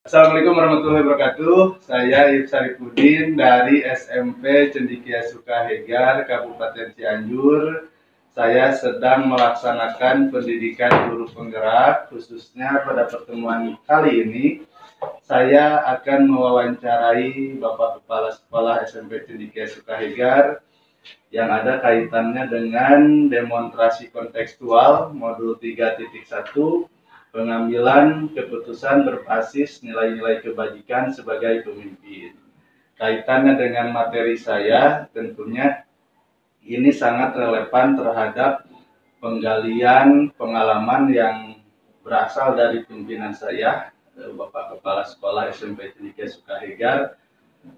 Assalamualaikum warahmatullahi wabarakatuh. Saya Yip Saripudin dari SMP Cendikia Sukahegar, Kabupaten Cianjur. Saya sedang melaksanakan pendidikan guru penggerak, khususnya pada pertemuan kali ini saya akan mewawancarai Bapak Kepala Sekolah SMP Cendikia Sukahegar yang ada kaitannya dengan demonstrasi kontekstual modul 3.1, pengambilan keputusan berbasis nilai-nilai kebajikan sebagai pemimpin. Kaitannya dengan materi saya, tentunya ini sangat relevan terhadap penggalian pengalaman yang berasal dari pimpinan saya, Bapak Kepala Sekolah SMP Cendikia Sukahegar,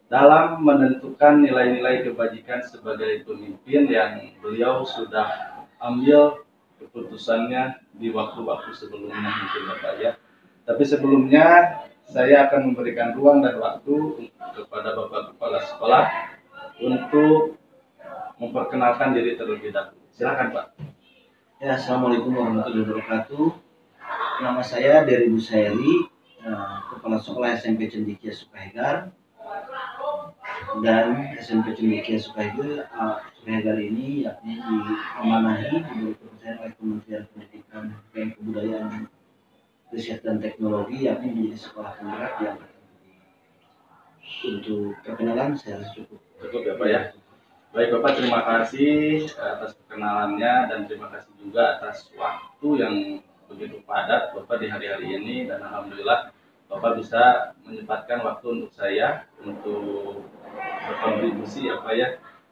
dalam menentukan nilai-nilai kebajikan sebagai pemimpin yang beliau sudah ambil keputusannya di waktu-waktu sebelumnya mungkin Bapak ya. Tapi sebelumnya saya akan memberikan ruang dan waktu kepada Bapak Kepala Sekolah untuk memperkenalkan diri terlebih dahulu. Silakan Pak. Ya, Assalamualaikum warahmatullahi wabarakatuh. Nama saya Dery Busairi, Kepala Sekolah SMP Cendikia Sukahegar. Dan SMP Cendikia Sukahegar ini yakni diamanahi diberi kepercayaan oleh Kementerian Pendidikan dan Kebudayaan, Riset dan Teknologi, yakni menjadi sekolah penggerak yang untuk perkenalan saya cukup ya Pak ya. Baik Bapak, terima kasih atas perkenalannya dan terima kasih juga atas waktu yang begitu padat Bapak di hari-hari ini, dan alhamdulillah Bapak bisa menyempatkan waktu untuk saya untuk berkontribusi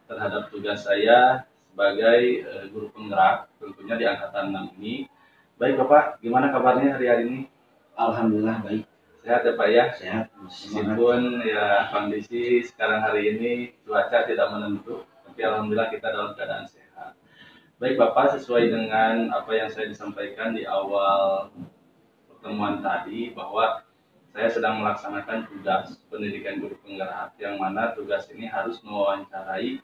terhadap tugas saya sebagai guru penggerak tentunya di angkatan 6 ini. Baik Bapak, gimana kabarnya hari ini? Alhamdulillah baik. Sehat ya Pak ya? Sehat. Meskipun ya kondisi sekarang hari ini cuaca tidak menentu, tapi alhamdulillah kita dalam keadaan sehat. Baik Bapak, sesuai dengan apa yang saya disampaikan di awal pertemuan tadi, bahwa saya sedang melaksanakan tugas pendidikan guru penggerak, yang mana tugas ini harus mewawancarai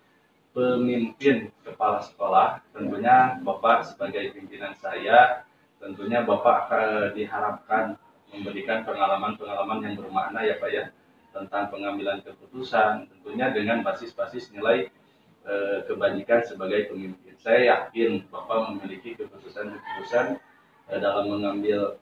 pemimpin kepala sekolah. Tentunya Bapak sebagai pimpinan saya, tentunya Bapak akan diharapkan memberikan pengalaman-pengalaman yang bermakna ya Pak ya, tentang pengambilan keputusan, tentunya dengan basis-basis nilai kebajikan sebagai pemimpin. Saya yakin Bapak memiliki keputusan-keputusan dalam mengambil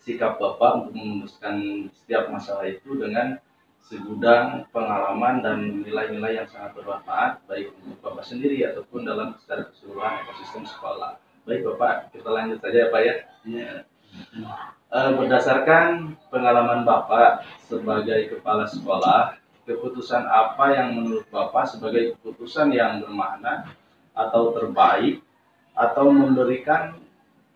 sikap Bapak untuk memutuskan setiap masalah itu dengan segudang pengalaman dan nilai-nilai yang sangat bermanfaat baik untuk Bapak sendiri ataupun dalam secara keseluruhan ekosistem sekolah. Baik Bapak, kita lanjut saja ya Pak ya. Berdasarkan pengalaman Bapak sebagai kepala sekolah, keputusan apa yang menurut Bapak sebagai keputusan yang bermakna atau terbaik atau memberikan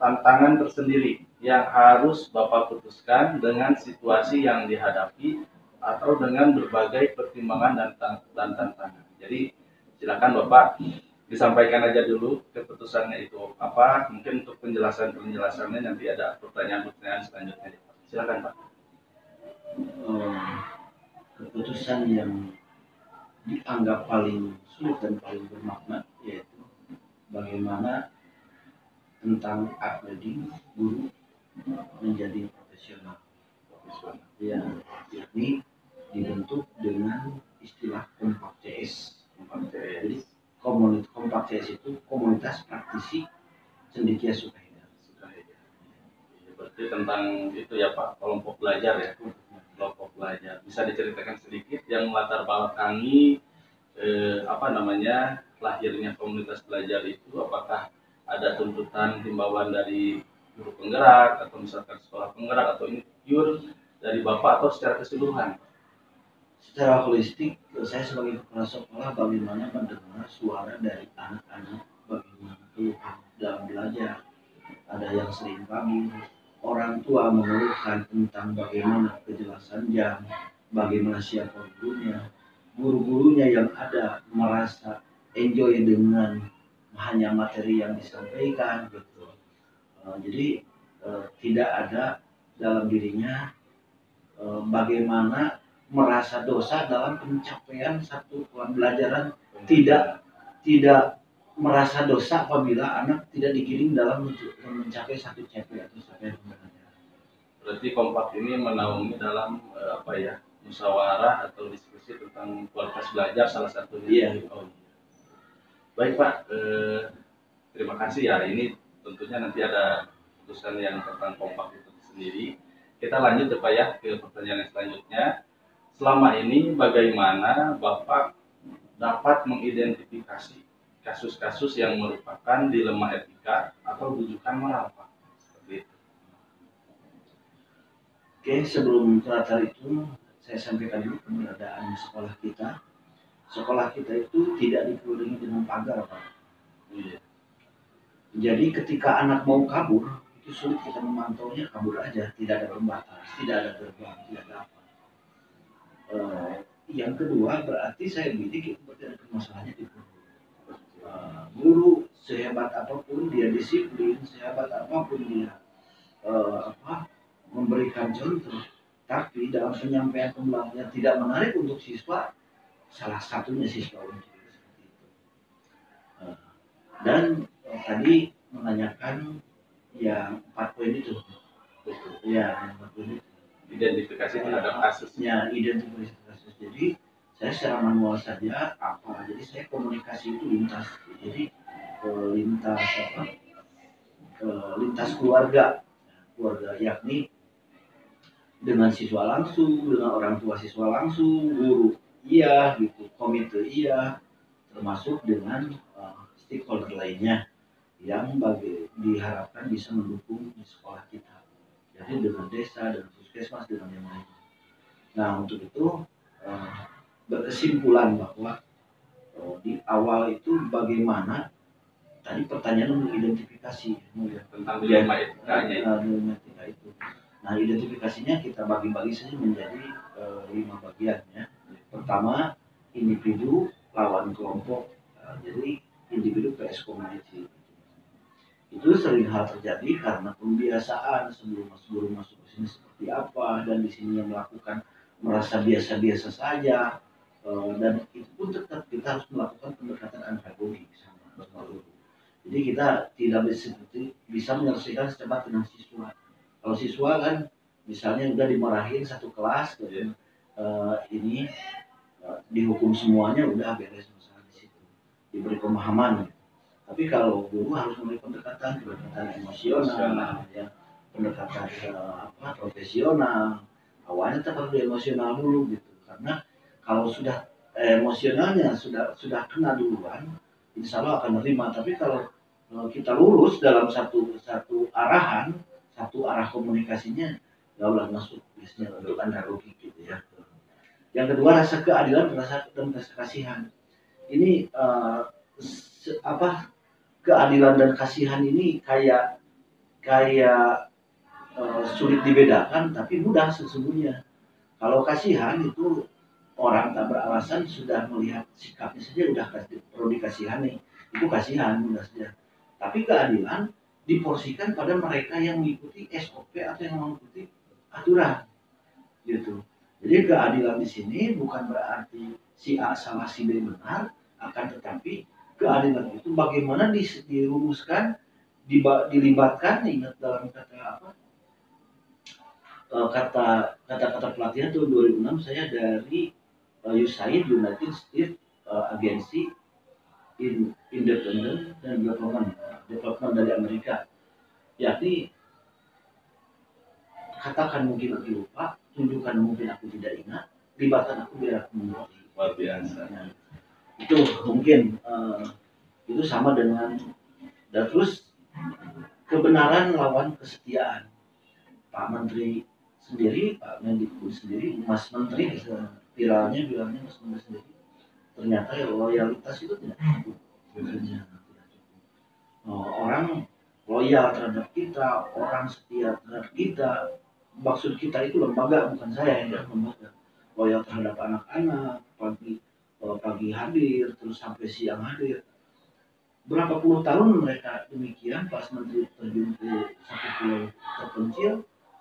tantangan tersendiri yang harus Bapak putuskan dengan situasi yang dihadapi atau dengan berbagai pertimbangan dan tantangan. Jadi silakan Bapak disampaikan aja dulu keputusannya itu apa. Mungkin untuk penjelasannya nanti ada pertanyaan-pertanyaan selanjutnya. Silakan Pak. Keputusan yang dianggap paling sulit dan paling bermakna yaitu bagaimana tentang upgrading guru menjadi profesional, yakni dibentuk dengan istilah Kompak CS. Jadi Kompak CS itu komunitas praktisi Cendikia Sukahegar. Berarti tentang itu ya Pak, kelompok belajar ya. Kelompok belajar. Bisa diceritakan sedikit yang melatar belakangi lahirnya komunitas belajar itu? Apakah ada tuntutan himbauan dari guru penggerak atau misalkan sekolah penggerak, atau ini pure dari Bapak atau secara keseluruhan? Secara holistik, saya sebagai kepala sekolah bagaimana mendengar suara dari anak-anak, bagaimana keluhan dalam belajar. Ada yang sering pagi, orang tua mengeluhkan tentang bagaimana kejelasan jam, bagaimana siapa gurunya, guru-gurunya yang ada merasa enjoy dengan hanya materi yang disampaikan gitu. Jadi tidak ada dalam dirinya bagaimana merasa dosa dalam pencapaian satu pembelajaran, tidak merasa dosa apabila anak tidak digiring dalam mencapai satu CP atau sampai pembelajaran. Berarti kompak ini menaungi dalam apa ya, musyawarah atau diskusi tentang kualitas belajar salah satunya. Iya. Oh, baik Pak, terima kasih ya. Ini tentunya nanti ada putusan yang tentang kompak itu sendiri. Kita lanjut ya Pak ya ke pertanyaan yang selanjutnya. Selama ini bagaimana Bapak dapat mengidentifikasi kasus-kasus yang merupakan dilema etika atau rujukan moral Pak? Seperti itu. Oke, sebelum ke latar itu saya sampaikan dulu keberadaan sekolah kita. Sekolah kita itu tidak dikelilingi dengan pagar, Pak. Iya. Jadi ketika anak mau kabur, itu sulit kita memantaunya, kabur aja, tidak ada pembatas, tidak ada gerbang, tidak ada apa. Yang kedua berarti saya bidik itu berarti ada permasalahannya di guru. Guru sehebat apapun dia disiplin, sehebat apapun dia memberikan contoh, tapi dalam penyampaian pembelajaran tidak menarik untuk siswa, salah satunya siswa untuk seperti itu. Dan tadi menanyakan yang 4 poin itu, ya 4 poin itu. Identifikasi terhadap kasusnya. Identifikasi kasus. Jadi saya secara manual saja apa? Jadi saya komunikasi itu lintas. Jadi lintas apa? Lintas keluarga, yakni dengan siswa langsung, dengan orang tua siswa langsung, guru iya gitu, komite iya, termasuk dengan stakeholder lainnya yang diharapkan bisa mendukung di sekolah kita. Jadi dengan desa, dengan puskesmas, dengan yang lain. Nah untuk itu berkesimpulan bahwa di awal itu bagaimana tadi pertanyaan mengidentifikasi tentang dilema etikanya itu. Nah identifikasinya kita bagi-bagi saja menjadi 5 bagian ya. Pertama individu lawan kelompok. Jadi individu vs community. Itu sering hal terjadi karena pembiasaan sebelum masuk ke sini seperti apa, dan di sini yang melakukan merasa biasa-biasa saja, dan itu pun tetap kita harus melakukan pendekatan andragogi sama guru. Jadi kita tidak bisa menyelesaikan secepat dengan siswa. Kalau siswa kan misalnya udah dimarahin satu kelas, ini dihukum semuanya udah beres masalah di situ, diberi pemahaman. Tapi kalau guru harus memiliki pendekatan emosional, ya, pendekatan profesional. Awalnya tetap harus emosional dulu gitu, karena kalau sudah emosionalnya sudah kena duluan, insya Allah akan menerima. Tapi kalau kita lurus dalam satu arahan, satu arah komunikasinya, daulah masuk biasanya untuk analogi gitu ya. Yang kedua rasa keadilan, rasa kasihan. Ini keadilan dan kasihan ini kayak sulit dibedakan, tapi mudah sesungguhnya. Kalau kasihan itu orang tak beralasan sudah melihat sikapnya saja udah perlu dikasihani, itu kasihan mudah saja. Tapi keadilan diporsikan pada mereka yang mengikuti SOP atau yang mengikuti aturan, gitu. Jadi keadilan di sini bukan berarti si A salah si B benar, akan tetapi keadilan itu bagaimana dirumuskan, dilibatkan. Ingat dalam kata pelatihan tahun 2006 saya dari USAID, United States Agency Independent dan Development dari Amerika, yakni katakan mungkin aku lupa, tunjukkan mungkin aku tidak ingat, libatkan aku biar aku mengerti. Luar biasa. Nah, itu mungkin itu sama dengan, dan terus kebenaran lawan kesetiaan. Pak Menteri sendiri, Pak Mendikbud sendiri, Mas Menteri viralnya bilangnya Mas Menteri sendiri, ternyata ya loyalitas itu tidak cukup. Orang loyal terhadap kita, orang setia terhadap kita. Maksud kita itu lembaga, bukan saya yang lembaga. Loyal terhadap anak-anak, pagi hadir, terus sampai siang hadir. Berapa puluh tahun mereka demikian, pas Menteri terjun ke satu pulau terpencil,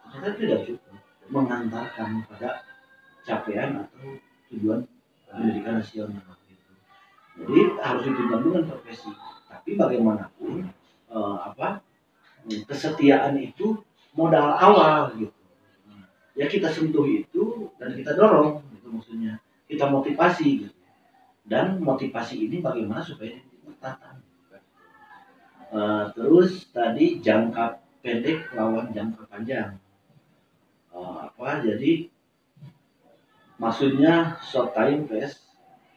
ternyata tidak cukup mengantarkan pada capaian atau tujuan pendidikan nasional. Jadi harus ditimbang dengan profesi. Tapi bagaimanapun kesetiaan itu modal awal gitu. ya kita sentuh itu dan kita dorong gitu, maksudnya kita motivasi gitu. Dan motivasi ini bagaimana supaya ditingkatkan. Terus tadi jangka pendek lawan jangka panjang. Jadi maksudnya short time versus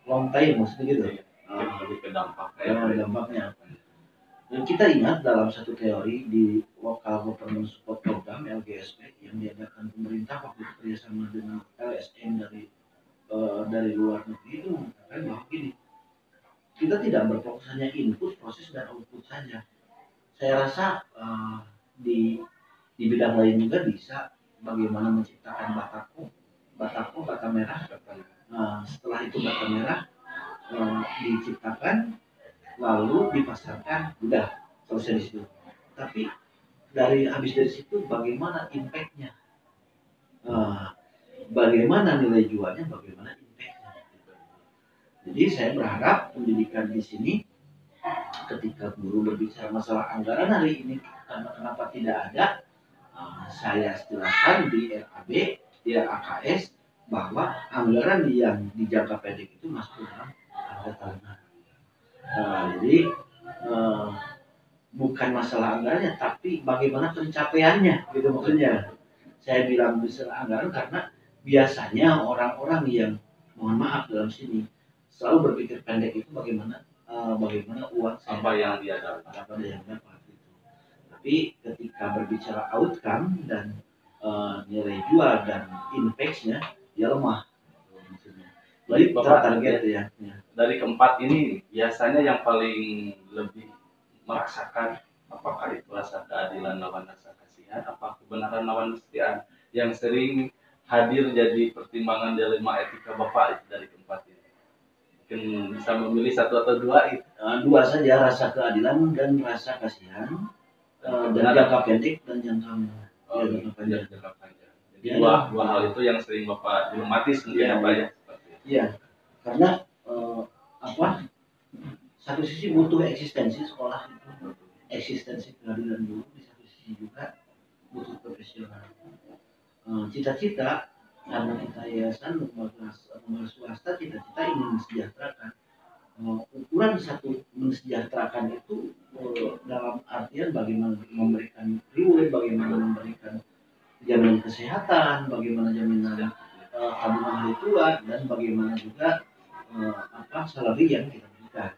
long time, maksudnya gitu. Lebih ke Dampaknya. Dan kita ingat dalam satu teori di Local Government Support Program LGSP yang diadakan pemerintah waktu itu kerjasama dengan LSM dari luar negeri itu mengatakan bahwa gini, kita tidak berfokus hanya input, proses dan output saja. Saya rasa di bidang lain juga bisa bagaimana menciptakan bata merah. Setelah itu bata merah diciptakan lalu dipasarkan, udah selesai di situ. Tapi habis dari situ bagaimana impactnya, bagaimana nilai jualnya, bagaimana impactnya. Jadi saya berharap pendidikan di sini ketika guru berbicara masalah anggaran hari ini, karena kenapa tidak ada, saya istilahkan di RAB, di RAKS, bahwa anggaran yang di jangka pendek itu masuk dalam anggaran tahunan. Jadi bukan masalah anggarannya, tapi bagaimana pencapaiannya, gitu maksudnya. Saya bilang besar anggaran karena biasanya orang-orang yang, mohon maaf dalam sini, selalu berpikir pendek itu bagaimana uang apa yang dia dapat, gitu. Tapi ketika berbicara outcome dan nilai jual dan impactnya, dia lemah. Baik, Bapak, target ya. Dari keempat ini biasanya yang paling lebih merasakan apakah itu rasa keadilan lawan rasa kasihan, apa kebenaran lawan kesetiaan yang sering hadir jadi pertimbangan dilema etika Bapak itu dari keempat ini? Mungkin bisa memilih satu atau dua itu. Dua saja, rasa keadilan dan rasa kasihan, dan jangka pendek dan jangka panjang. Jadi dua hal itu yang sering Bapak dilematis mungkin Pak ya. Iya, karena satu sisi butuh eksistensi sekolah itu, eksistensi keadilan dulu, di satu sisi juga butuh profesional. Cita-cita karena kita yayasan lembaga swasta, cita-cita ingin mensejahterakan. Ukuran satu mensejahterakan itu dalam artian bagaimana memberikan reward, bagaimana memberikan jaminan kesehatan, bagaimana jaminan tabungan hari tua, dan bagaimana juga salary yang kita berikan.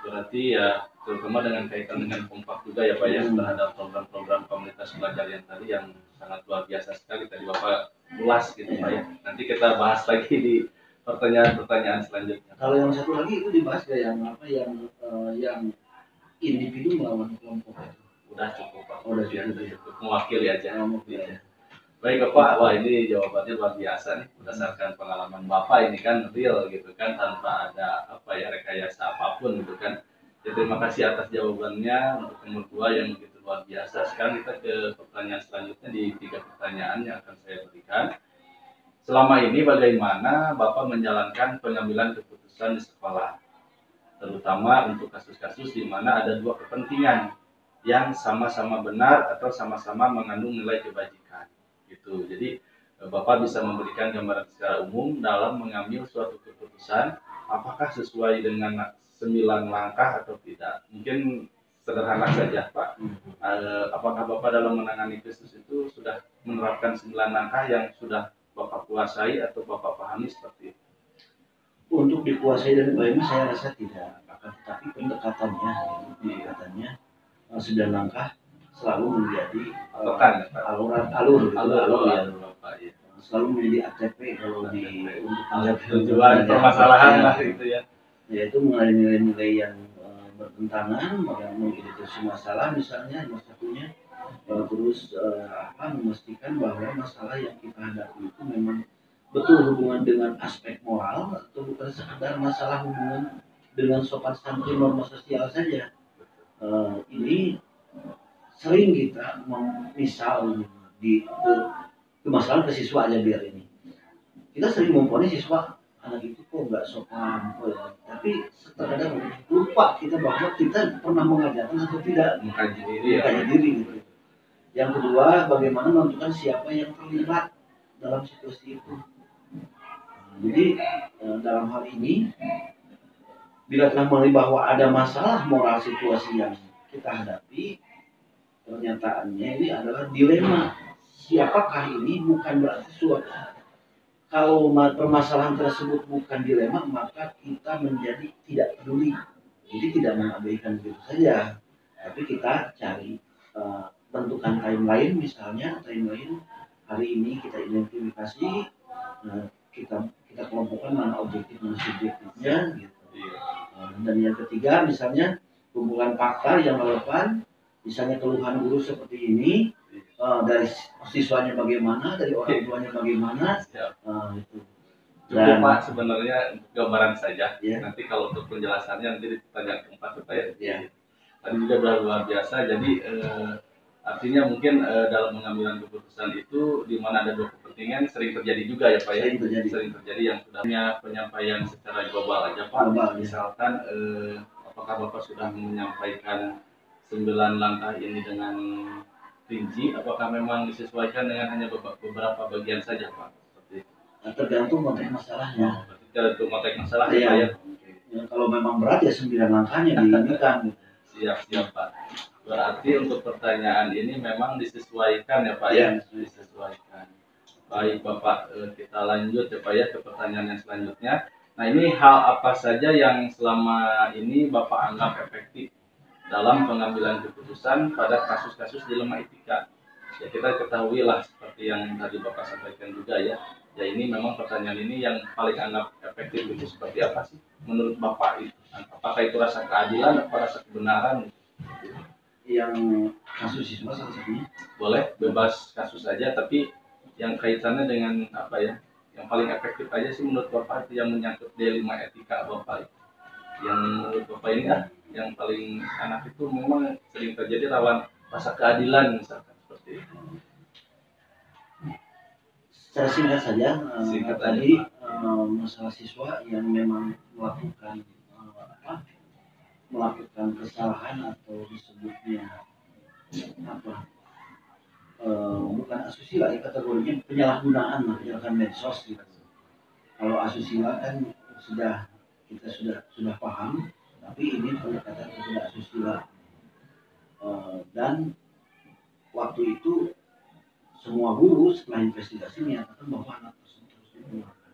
Berarti ya terutama dengan kaitan dengan kompak juga ya Pak ya, terhadap program-program komunitas belajar yang tadi yang sangat luar biasa sekali tadi Bapak ulas gitu Pak ya. Nanti kita bahas lagi di pertanyaan-pertanyaan selanjutnya. Kalau yang satu lagi itu dibahas yang individu melawan kelompok itu. Udah cukup Pak. Udah cukup. Mewakili aja. Baik Bapak, wah ini jawabannya luar biasa nih, berdasarkan pengalaman Bapak ini kan real gitu kan, tanpa ada rekayasa apapun gitu kan. Ya, terima kasih atas jawabannya untuk nomor 2 yang begitu luar biasa. Sekarang kita ke pertanyaan selanjutnya di 3 pertanyaan yang akan saya berikan. Selama ini bagaimana Bapak menjalankan pengambilan keputusan di sekolah, terutama untuk kasus-kasus di mana ada 2 kepentingan yang sama-sama benar atau sama-sama mengandung nilai kebajikan. Gitu. Jadi Bapak bisa memberikan gambaran secara umum dalam mengambil suatu keputusan apakah sesuai dengan 9 langkah atau tidak. Mungkin sederhana saja Pak. Apakah Bapak dalam menangani kasus itu sudah menerapkan 9 langkah yang sudah Bapak kuasai atau Bapak pahami seperti itu? Untuk dikuasai dan pahami saya rasa tidak, tapi pendekatannya 9 langkah selalu menjadi alur ya. Selalu menjadi ATP kalau untuk tujuan permasalahan lah itu ya. Yaitu mengenai nilai-nilai yang bertentangan, mengidentifikasi masalah misalnya satunya, terus memastikan bahwa masalah yang kita hadapi itu memang betul hubungan dengan aspek moral atau bukan sekedar masalah hubungan dengan sopan santun norma sosial saja. Ini sering kita misal di masalah ke siswa aja biar ini. Kita sering memponis siswa anak itu kok nggak sopan, tapi terkadang lupa kita bahwa kita pernah mengajarkan atau tidak mengkaji diri gitu. Yang kedua, bagaimana menentukan siapa yang terlibat dalam situasi itu. Jadi dalam hal ini, bila telah melihat bahwa ada masalah moral situasi yang kita hadapi, pernyataannya ini adalah dilema. Siapakah ini? Bukan berarti suatu. Kalau permasalahan tersebut bukan dilema, maka kita menjadi tidak peduli. Jadi tidak mengabaikan begitu saja. Tapi kita cari tentukan timeline, misalnya timeline hari ini kita identifikasi, kita kelompokkan mana objektif mana subjektifnya gitu. Dan yang ketiga misalnya kumpulan fakta yang relevan, misalnya keluhan guru seperti ini, dari siswanya bagaimana, dari orang tuanya bagaimana, itu. Cukup Pak, sebenarnya gambaran saja. Nanti kalau untuk penjelasannya nanti ditanya keempat supaya. Tadi juga luar biasa. Jadi artinya mungkin dalam pengambilan keputusan itu di mana ada dua kepentingan sering terjadi juga ya Pak ya. Sering terjadi yang sudah punya penyampaian secara global aja Pak. Misalkan apakah Bapak sudah menyampaikan 9 langkah ini dengan rinci, apakah memang disesuaikan dengan hanya beberapa bagian saja Pak? Tergantung konteks masalahnya. Tergantung konteks masalah ya. Kalau memang berat ya 9 langkahnya diinginkan. Siap Pak. Berarti untuk pertanyaan ini memang disesuaikan ya Pak ya. Disesuaikan. Baik Bapak, kita lanjut ya Pak ya ke pertanyaan yang selanjutnya. Nah ini hal apa saja yang selama ini Bapak anggap efektif dalam pengambilan keputusan pada kasus-kasus dilema etika? Ya kita ketahui lah seperti yang tadi Bapak sampaikan juga ya. Ya ini memang pertanyaan ini yang paling anggap efektif itu seperti apa sih menurut Bapak itu? Apakah itu rasa keadilan atau rasa kebenaran? Yang kasus siswa salah satunya? Boleh, bebas kasus saja, tapi yang kaitannya dengan apa ya? Yang paling efektif aja sih menurut Bapak itu yang menyangkut dilema etika Bapak itu. Yang menurut Bapak ini yang paling enak itu memang sering terjadi rawan rasa keadilan misalkan seperti itu. Secara singkat saja, tadi masalah siswa yang memang melakukan kesalahan atau disebutnya bukan asusila ya kategorinya, penyalahgunaan medsos gitu. Kalau asusila kan kita sudah paham, tapi ini pendekatan kepada asusila. Dan waktu itu semua guru setelah investigasi menyatakan bahwa anak tersebut harus dikeluarkan.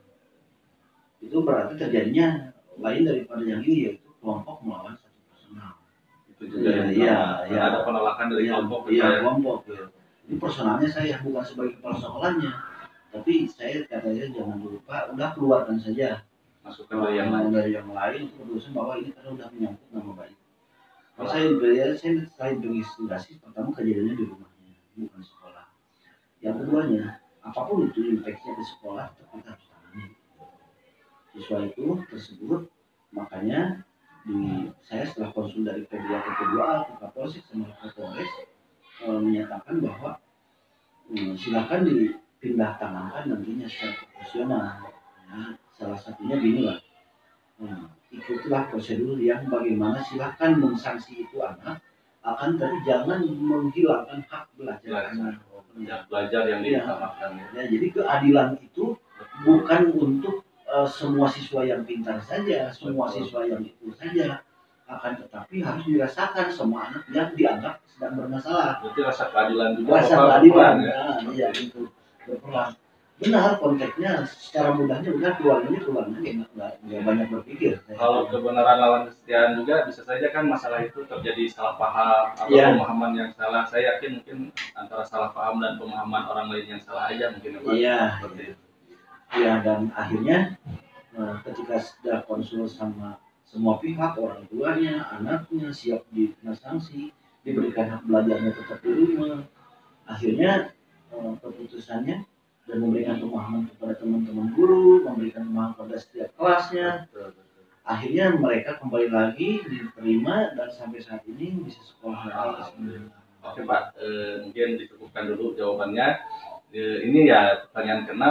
Itu berarti terjadinya lain daripada yang ini, yaitu kelompok melawan satu personal. Itu juga ada penolakan dari kelompok. Kelompok. Ini personalnya saya bukan sebagai kepala sekolahnya, tapi saya katanya jangan lupa, udah keluarkan saja. Masukkan dari yang lain untuk berusaha bahwa ini karena udah menyangkut nama baik. Kalau saya berinvestigasi, pertama kejadiannya di rumahnya, bukan sekolah. Yang keduanya, apapun itu infeksinya di sekolah, tetap harus tangani. Siswa itu tersebut, makanya saya setelah konsul dari P2 ke P2A ke Kapolsek sama Kapolres menyatakan bahwa silakan dipindah tangankan nantinya secara profesional. Ya, salah satunya beginilah, ikutilah prosedur yang bagaimana silakan mensanksi itu anak, akan tapi jangan menghilangkan hak belajar anak. Belajar yang diutamakan. Ya, jadi keadilan itu bukan untuk semua siswa yang pintar saja, semua siswa yang itu saja, akan tetapi harus dirasakan semua anak yang dianggap sedang bermasalah. Berarti rasa keadilan juga. Rasa keadilan, ya itu berperan. Benar konteksnya, secara mudahnya benar keluarganya nggak banyak berpikir. Kalau kebenaran lawan kesetiaan juga bisa saja kan masalah itu terjadi salah paham atau pemahaman yang salah. Saya yakin mungkin antara salah paham dan pemahaman orang lain yang salah aja mungkin. Iya. Ya, dan akhirnya ketika sudah konsul sama semua pihak, orang tuanya, anaknya siap dikena sanksi, diberikan hak belajarnya tetap di rumah. Akhirnya keputusannya dan memberikan pemahaman kepada teman-teman guru, memberikan pemahaman kepada setiap kelasnya. Akhirnya mereka kembali lagi diterima dan sampai saat ini bisa sekolah lagi. Oke Pak, mungkin dicukupkan dulu jawabannya. Ini ya pertanyaan ke-6,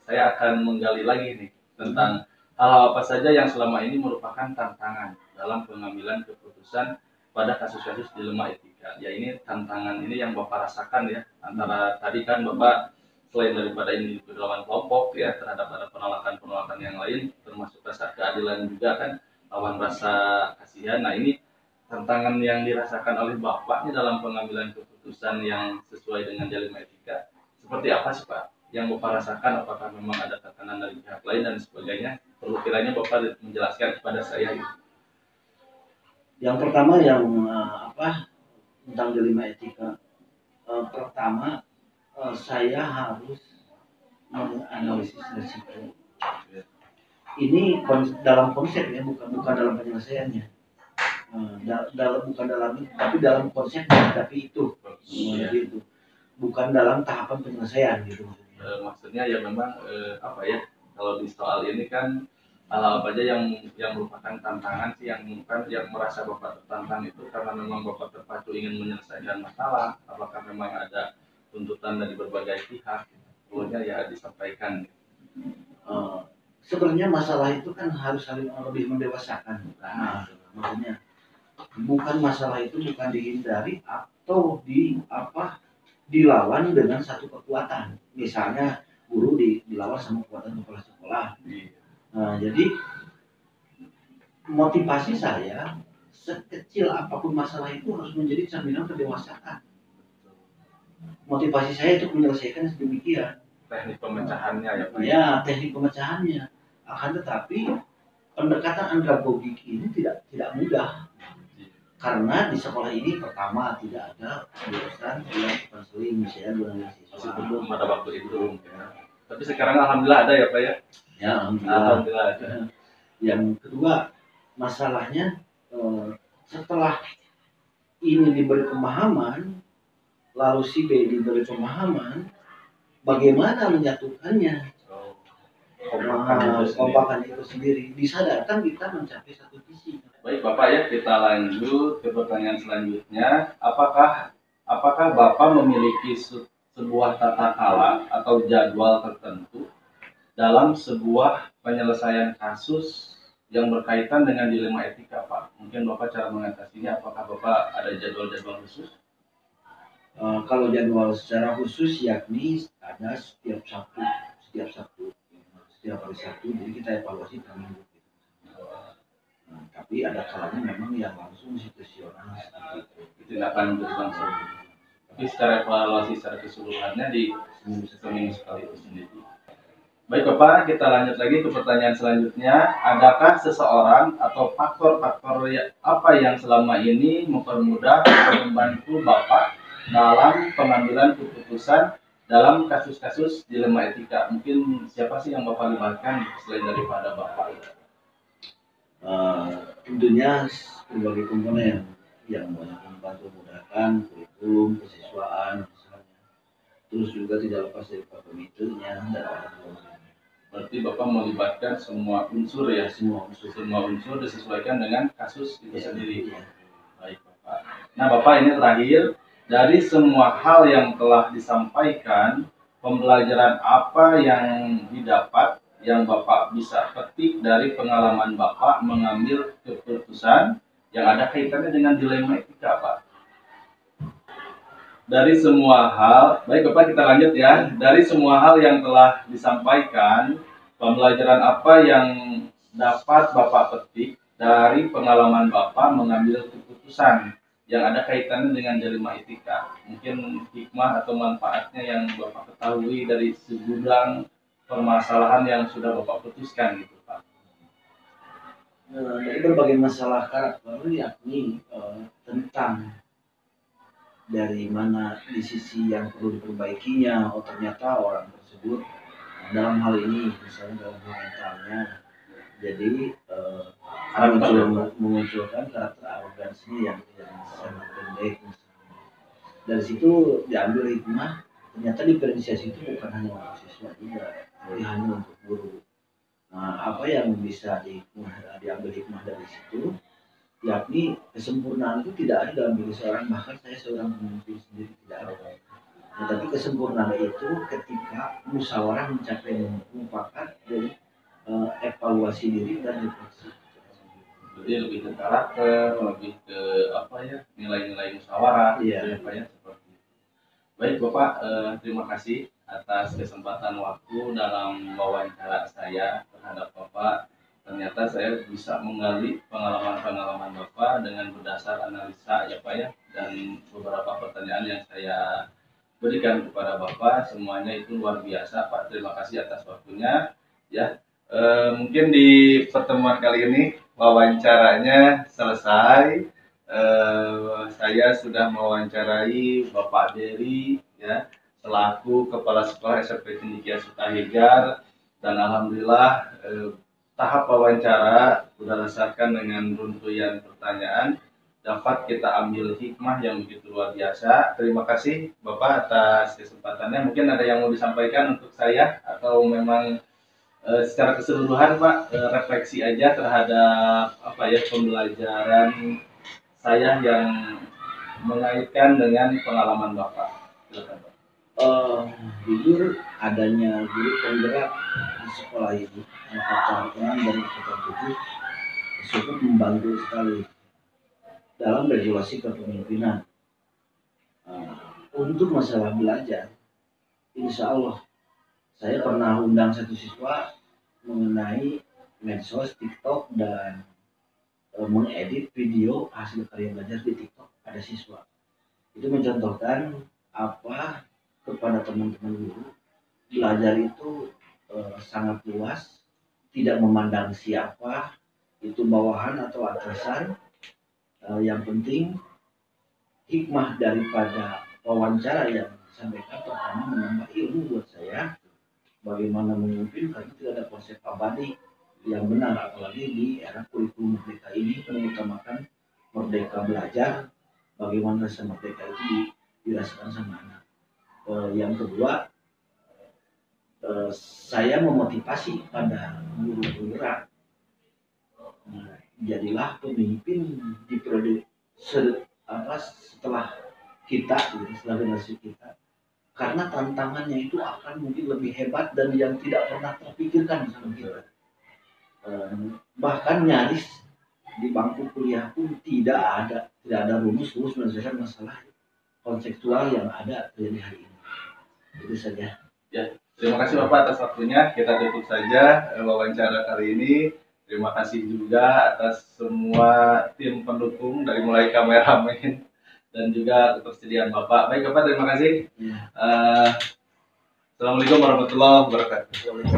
saya akan menggali lagi nih tentang hal apa saja yang selama ini merupakan tantangan dalam pengambilan keputusan pada kasus-kasus dilema etika. Ya ini tantangan ini yang Bapak rasakan ya, antara tadi kan Bapak selain daripada individu lawan kelompok ya, terhadap ada penolakan yang lain, termasuk rasa keadilan juga kan, lawan rasa kasihan. Nah ini tantangan yang dirasakan oleh Bapak ini dalam pengambilan keputusan yang sesuai dengan jalima etika, seperti apa sih Pak yang Bapak rasakan? Apakah memang ada tekanan dari pihak lain dan sebagainya? Perlu kiranya Bapak menjelaskan kepada saya. Yang pertama yang tentang jalima etika, pertama saya harus menganalisis resiko. Ini dalam konsep ya, bukan dalam penyelesaiannya. Tapi dalam konsep menghadapi itu, itu bukan dalam tahapan penyelesaian gitu. Maksudnya ya memang kalau di soal ini kan hal apa aja yang merupakan tantangan sih, yang merasa Bapak tertantang itu karena memang Bapak terpacu ingin menyelesaikan masalah. Apakah memang ada tuntutan dari berbagai pihak? Pokoknya ya disampaikan. Sebenarnya masalah itu kan harus lebih mendewasakan. Nah, maksudnya bukan masalah itu bukan dihindari atau dilawan dengan satu kekuatan. Misalnya guru dilawan sama kekuatan kepala sekolah. Nah, jadi motivasi saya sekecil apapun masalah itu harus menjadi cerminan kedewasaan. Motivasi saya untuk menyelesaikan sedemikian. Teknik pemecahannya ya Pak? Ya, teknik pemecahannya. Akan tetapi pendekatan andragogik ini tidak mudah. Karena di sekolah ini pertama tidak ada jurusan yang konseling, misalnya dengan siswa. Belum ada waktu itu. Ya. Tapi sekarang alhamdulillah ada ya Pak ya? Ya, alhamdulillah ada. Yang kedua, masalahnya setelah ini diberi pemahaman, lalu si B diberi pemahaman, bagaimana menyatukannya? Kompakan itu sendiri disadarkan kita mencapai satu visi. Baik Bapak ya, kita lanjut ke pertanyaan selanjutnya. Apakah Bapak memiliki sebuah tata cara atau jadwal tertentu dalam sebuah penyelesaian kasus yang berkaitan dengan dilema etika Pak? Mungkin Bapak cara mengatasinya, apakah Bapak ada jadwal-jadwal khusus? Kalau jadwal secara khusus yakni ada setiap Sabtu, setiap hari Sabtu, jadi kita evaluasi per minggu. Nah, tapi ada kalanya memang yang langsung situasional seperti itu. Tidak akan berlangsung. Tapi secara evaluasi secara keseluruhannya di seminggu sekali itu sendiri. Baik Bapak, kita lanjut lagi ke pertanyaan selanjutnya. Adakah seseorang atau faktor-faktor apa yang selama ini mempermudah atau membantu Bapak dalam pengambilan keputusan dalam kasus-kasus dilema etika? Mungkin siapa sih yang Bapak libatkan selain daripada Bapak? Tentunya berbagai komponen yang banyak membantu memudahkan kurikulum, kesiswaan misalnya. Terus juga tidak lepas dari Pak Komiternya dan orang tua. Berarti Bapak melibatkan semua unsur ya? Semua unsur disesuaikan dengan kasus itu sendiri. Ya. Baik Bapak. Nah Bapak, ini terakhir, dari semua hal yang telah disampaikan, pembelajaran apa yang didapat yang Bapak bisa petik dari pengalaman Bapak mengambil keputusan yang ada kaitannya dengan dilema etika Pak? Dari semua hal, baik Bapak, kita lanjut ya. Dari semua hal yang telah disampaikan, pembelajaran apa yang dapat Bapak petik dari pengalaman Bapak mengambil keputusan yang ada kaitannya dengan jalima etika? Mungkin hikmah atau manfaatnya yang Bapak ketahui dari segudang permasalahan yang sudah Bapak putuskan gitu Pak. Dari berbagai masalah karakter yakni tentang dari mana di sisi yang perlu diperbaikinya, ternyata orang tersebut dalam hal ini misalnya dalam hal mentalnya jadi memunculkan karakter arogansi yang sangat pendek misalnya. Dari situ diambil hikmah, ternyata diferensiasi itu bukan hanya untuk siswa juga, tapi hanya untuk guru. Nah, apa yang bisa diambil hikmah dari situ, yakni kesempurnaan itu tidak ada dalam diri seorang, bahkan saya seorang pemimpin sendiri tidak ada. Nah, tapi kesempurnaan itu ketika musyawarah mencapai mufakat dari evaluasi diri dan refleksi. Jadi lebih ke karakter, lebih ke nilai-nilai musyawarah, iya. Pak ya, seperti itu. Baik Bapak, terima kasih atas kesempatan waktu dalam wawancara saya terhadap Bapak. Ternyata saya bisa menggali pengalaman-pengalaman Bapak dengan berdasar analisa ya Pak ya, dan beberapa pertanyaan yang saya berikan kepada Bapak, semuanya itu luar biasa Pak. Terima kasih atas waktunya ya. Mungkin di pertemuan kali ini wawancaranya selesai. Saya sudah mewawancarai Bapak Dery ya, selaku Kepala Sekolah SMP Cendekia Sukahegar, dan alhamdulillah tahap wawancara berdasarkan dengan runtuyan pertanyaan dapat kita ambil hikmah yang begitu luar biasa. Terima kasih Bapak atas kesempatannya. Mungkin ada yang mau disampaikan untuk saya atau memang secara keseluruhan Pak, refleksi aja terhadap apa ya, pembelajaran saya yang mengaitkan dengan pengalaman Bapak. Silakan Pak. Jujur adanya guru penggerak di sekolah ini, angkatan 6 dan angkatan 7 cukup membantu sekali dalam regulasi kepemimpinan. Untuk masalah belajar, insya Allah saya pernah undang satu siswa mengenai medsos, TikTok, dan mengedit video hasil karya belajar di TikTok. Ada siswa itu mencontohkan apa kepada teman-teman guru, belajar itu sangat luas, tidak memandang siapa itu bawahan atau atasan. Yang penting hikmah daripada wawancara yang disampaikan pertama menambah ilmu buat saya bagaimana memimpin, karena tidak ada konsep abadi yang benar, apalagi di era kurikulum merdeka ini mengutamakan merdeka belajar, bagaimana rasa merdeka itu dirasakan sama anak. Yang kedua, saya memotivasi pada guru penggerak, jadilah pemimpin di periode setelah kita, setelah generasi kita, karena tantangannya itu akan mungkin lebih hebat dan yang tidak pernah terpikirkan sama kita. Bahkan nyaris di bangku kuliah pun tidak ada rumus menyelesaikan masalah konseptual yang ada terjadi hari ini. Itu saja. Ya, terima kasih Bapak atas waktunya. Kita tutup saja wawancara kali ini. Terima kasih juga atas semua tim pendukung dari mulai kameramen dan juga ketersediaan Bapak. Baik Bapak, terima kasih. Assalamualaikum warahmatullahi wabarakatuh.